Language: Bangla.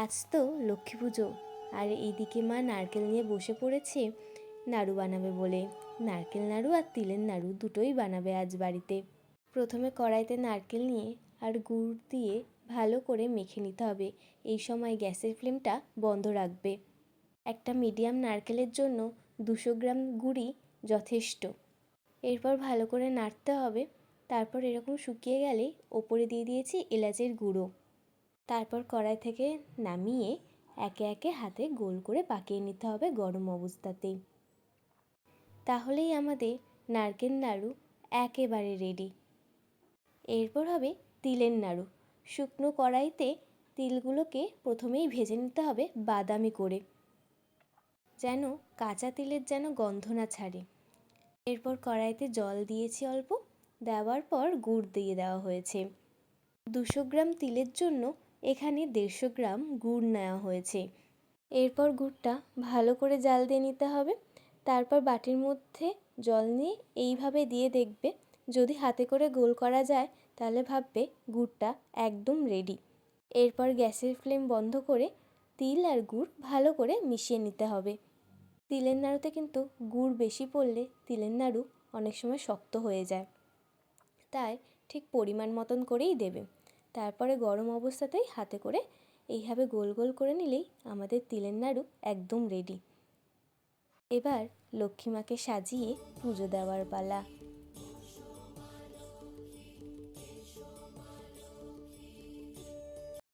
আজ তো লক্ষ্মী পুজো, আর এইদিকে মা নারকেল নিয়ে বসে পড়েছে নাড়ু বানাবে বলে। নারকেল নাড়ু আর তিলের নাড়ু দুটোই বানাবে আজ বাড়িতে। প্রথমে কড়াইতে নারকেল নিয়ে আর গুড় দিয়ে ভালো করে মেখে নিতে হবে। এই সময় গ্যাসের ফ্লেমটা বন্ধ রাখবে। একটা মিডিয়াম নারকেলের জন্য 200 গ্রাম গুড়ই যথেষ্ট। এরপর ভালো করে নাড়তে হবে। তারপর এরকম শুকিয়ে গেলে ওপরে দিয়ে দিয়েছি এলাচের গুঁড়ো। তারপর কড়াই থেকে নামিয়ে একে একে হাতে গোল করে পাকিয়ে নিতে হবে গরম অবস্থাতেই। তাহলেই আমাদের নারকেল নাড়ু একেবারে রেডি। এরপর হবে তিলের নাড়ু। শুকনো কড়াইতে তিলগুলোকে প্রথমেই ভেজে নিতে হবে বাদামি করে, যেন কাঁচা তিলের যেন গন্ধ না ছাড়ে। এরপর কড়াইতে জল দিয়েছি অল্প, দেওয়ার পর গুড় দিয়ে দেওয়া হয়েছে। 200 গ্রাম তিলের জন্য এখানে 150 গ্রাম গুড় নেওয়া হয়েছে। এরপর গুড়টা ভালো করে জাল দিয়ে নিতে হবে। তারপর বাটির মধ্যে জল নিয়ে এইভাবে দিয়ে দেখবে, যদি হাতে করে গোল করা যায় তাহলে ভাববে গুড়টা একদম রেডি। এরপর গ্যাসের ফ্লেম বন্ধ করে তিল আর গুড় ভালো করে মিশিয়ে নিতে হবে। তিলের নাড়ুতে কিন্তু গুড় বেশি পড়লে তিলের নাড়ু অনেক সময় শক্ত হয়ে যায়, তাই ঠিক পরিমাণ মতন করেই দেবে। তারপরে গরম অবস্থাতেই হাতে করে এইভাবে গোল গোল করে নিলেই আমাদের তিলের নাড়ু একদম রেডি। এবার লক্ষ্মী মাকে সাজিয়ে পুজো দেওয়ার পালা।